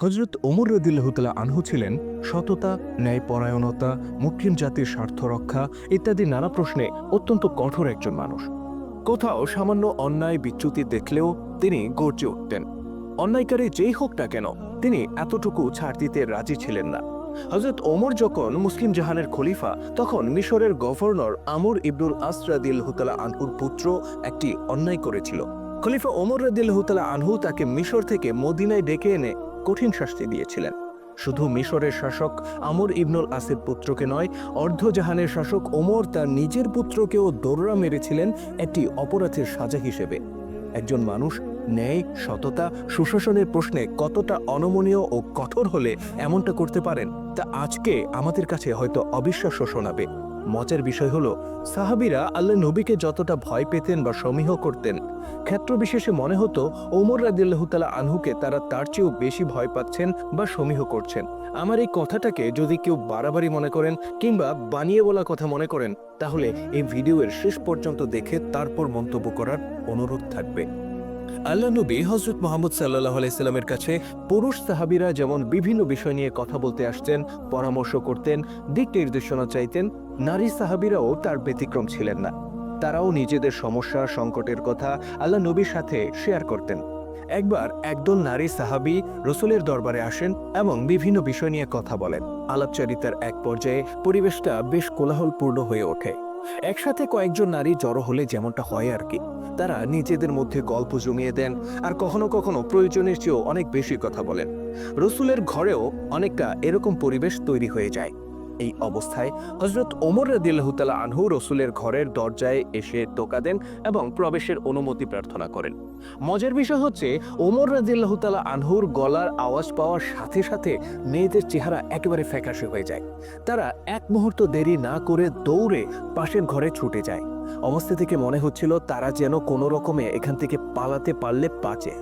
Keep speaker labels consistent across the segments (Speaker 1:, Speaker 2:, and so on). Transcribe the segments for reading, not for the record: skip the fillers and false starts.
Speaker 1: হযরত ওমর রাদিয়াল্লাহু তাআলা আনহু ছিলেন সততা, ন্যায়পরায়ণতা, মুসলিম জাতির স্বার্থ রক্ষা ইত্যাদি নানা প্রশ্নে অত্যন্ত কঠোর একজন মানুষ। কোথাও সামান্য অন্যায় বিচ্যুতি দেখলেও তিনি গর্জে উঠতেন। অন্যায়কারী যেই হোক না কেন তিনি এতটুকু ছাড় দিতে রাজি ছিলেন না। হযরত ওমর যখন মুসলিম জাহানের খলিফা, তখন মিশরের গভর্নর আমর ইবনুল আস রাদিয়াল্লাহু তাআলা আনহুর পুত্র একটি অন্যায় করেছিল। খলিফা ওমর রাদিয়াল্লাহু তাআলা আনহু তাকে মিশর থেকে মদিনায় ডেকে এনে কঠিন শাস্তি দিয়েছিলেন। শুধু মিশরের শাসক আমর ইবনুল আসের পুত্রকে নয়, অর্ধজাহানের শাসক ওমর তার নিজের পুত্রকেও দৌড়া মেরেছিলেন একটি অপরাধের সাজা হিসেবে। একজন মানুষ ন্যায়, সততা, সুশাসনের প্রশ্নে কতটা অনমনীয় ও কঠোর হলে এমনটা করতে পারেন তা আজকে আমাদের কাছে হয়তো অবিশ্বাস্য শোনাবে। মজার বিষয় হলো, সাহাবীরা আল্লাহ নবীকে যতটা ভয় পেতেন বা সমীহ করতেন, ক্ষেত্র বিশেষে মনে হতো ওমর রাদিয়াল্লাহু তাআলা আনহুকে তারা তার চেয়েও বেশি ভয় পাচ্ছেন বা সমীহ করছেন। আমার এই কথাটাকে যদি কেউ বাড়াবাড়ি মনে করেন কিংবা বানিয়ে বলা কথা মনে করেন, তাহলে এই ভিডিওর শেষ পর্যন্ত দেখে তারপর মন্তব্য করার অনুরোধ থাকবে। আল্লাহ নবী হযরত মুহাম্মদ সাল্লাল্লাহু আলাইহি সাল্লামের কাছে পুরুষ সাহাবীরা যেমন বিভিন্ন বিষয় নিয়ে কথা বলতে আসতেন, পরামর্শ করতেন, দিক নির্দেশনা চাইতেন, নারী সাহাবীরাও তার ব্যতিক্রম ছিলেন না। তারাও নিজেদের সমস্যা, সংকটের কথা আল্লাহ নবীর সাথে শেয়ার করতেন। একবার একদল নারী সাহাবী রসূলের দরবারে আসেন এবং বিভিন্ন বিষয় নিয়ে কথা বলেন। আলাপচারিতার এক পর্যায়ে পরিবেশটা বেশ কোলাহলপূর্ণ হয়ে ওঠে। একসাথে কয়েকজন নারী জড়ো হলে যেমনটা হয় আর কি, তারা নিজেদের মধ্যে গল্প জমিয়ে দেন আর কখনো কখনো প্রয়োজনের চেয়েও অনেক বেশি কথা বলেন। রসূলের ঘরেও অনেকটা এরকম পরিবেশ তৈরি হয়ে যায়। এই অবস্থায় হযরত ওমর রাদিয়াল্লাহু তাআলা আনহু রসূলের ঘরের দরজায় এসে টোকা দেন এবং প্রবেশের অনুমতি প্রার্থনা করেন। মজার বিষয় হচ্ছে, ওমর রাদিয়াল্লাহু তাআলা আনহুর গলার আওয়াজ পাওয়ার সাথে সাথে মেয়েদের চেহারা একেবারে ফ্যাকাশে হয়ে যায়। তারা এক মুহূর্ত দেরি না করে দৌড়ে পাশের ঘরে ছুটে যায়। অবস্থা থেকে মনে হচ্ছিল তারা যেন কোনো রকমে এখান থেকে পালাতে পারলে বাঁচে।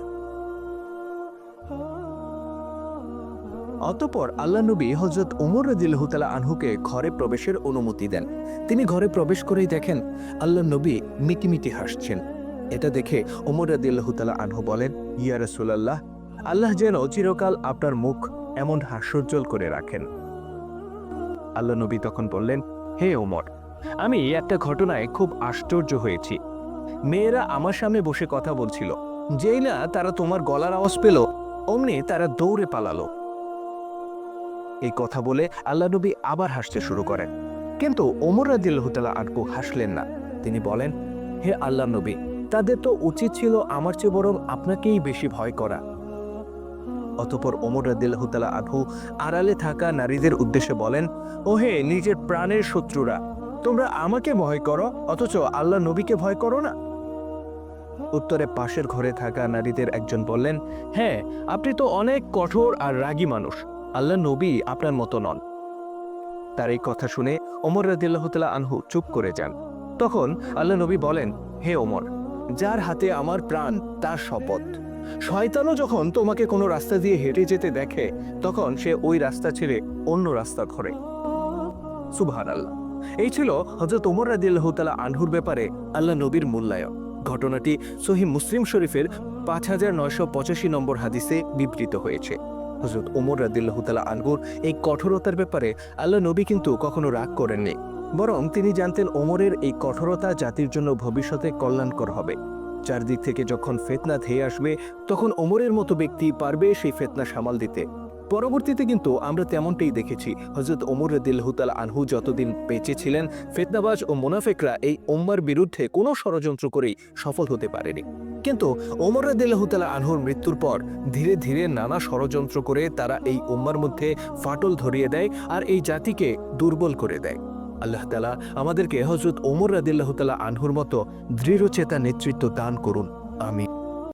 Speaker 1: অতঃপর আল্লাহ নবী হযরত ওমর রাদিয়াল্লাহু তাআলা আনহুকে ঘরে প্রবেশের অনুমতি দেন। তিনি ঘরে প্রবেশ করেই দেখেন আল্লাহ নবী মিটিমিটি হাসছেন। এটা দেখে ওমর রাদিয়াল্লাহু তাআলা আনহু বলেন, ইয়া রাসূলুল্লাহ, আল্লাহ যেন চিরকাল আপনার মুখ এমন হাস্যোজ্জ্বল করে রাখেন। আল্লাহ নবী তখন বললেন, হে ওমর, আমি একটা ঘটনায় খুব আশ্চর্য হয়েছি। মেয়েরা আমার সামনে বসে কথা বলছিল, যেই না তারা তোমার গলার আওয়াজ পেল, অমনি তারা দৌড়ে পালালো। এই কথা বলে আল্লাহ নবী আবার হাসতে শুরু করেন, কিন্তু ওমর রাদিয়াল্লাহু তাআলা আনহু হাসলেন না। তিনি বলেন, হে আল্লাহ নবী, তাদের তো উচিত ছিল আমার চেয়ে বরং আপনাকেই বেশি ভয় করা। অতঃপর ওমর রাদিয়াল্লাহু তাআলা আনহু আড়ালে থাকা নারীদের উদ্দেশ্যে বলেন, ওহে নিজের প্রাণের শত্রুরা, তোমরা আমাকে ভয় করো অথচ আল্লাহ নবীকে ভয় করো না। উত্তরে পাশের ঘরে থাকা নারীদের একজন বললেন, হ্যাঁ, আপনি তো অনেক কঠোর আর রাগী মানুষ, আল্লাহ নবী আপনার মতো নন। তার এই কথা শুনে ওমর রাদিয়াল্লাহু তাআলা আনহু চুপ করে যান। তখন আল্লাহ নবী বলেন, হে ওমর, যার হাতে আমার প্রাণ তার শপথ, শয়তানও যখন তোমাকে কোনো রাস্তা দিয়ে হেঁটে যেতে দেখে তখন সে ওই রাস্তা ছেড়ে অন্য রাস্তা ধরে। সুবহানাল্লাহ। এই ছিল হযরত ওমর রাদিয়াল্লাহু তাআলা আনহুর ব্যাপারে আল্লাহ নবীর মূল্যায়ন। ঘটনাটি সহিহ মুসলিম শরীফের 5985 নম্বর হাদিসে বিবৃত হয়েছে। হযরত ওমর রাদিয়াল্লাহু তাআলা আনহুর এই কঠোরতার ব্যাপারে আল্লাহ নবী কিন্তু কখনো রাগ করেননি, বরং তিনি জানতেন ওমরের এই কঠোরতা জাতির জন্য ভবিষ্যতে কল্যাণকর হবে। চারদিক থেকে যখন ফিতনা ধেয়ে আসবে, তখন ওমরের মতো ব্যক্তি পারবে সেই ফিতনা সামাল দিতে। পরবর্তীতে কিন্তু আমরা তেমনটাই দেখেছি। হযরত ওমর রাদিয়াল্লাহু তাআলা আনহু যতদিন বেঁচে ছিলেন, ফিতনাবাজ ও মুনাফিকরা এই উম্মার বিরুদ্ধে কোনো ষড়যন্ত্র করেই সফল হতে পারেনি। কিন্তু ওমর রাদিয়াল্লাহু তাআলা আনহুর মৃত্যুর পর ধীরে ধীরে নানা ষড়যন্ত্র করে তারা এই উম্মার মধ্যে ফাটল ধরিয়ে দেয় আর এই জাতিকে দুর্বল করে দেয়। আল্লাহ তাআলা আমাদেরকে হযরত ওমর রাদিয়াল্লাহু তাআলা আনহুর মতো দৃঢ়চেতা নেতৃত্ব দান করুন। আমিন।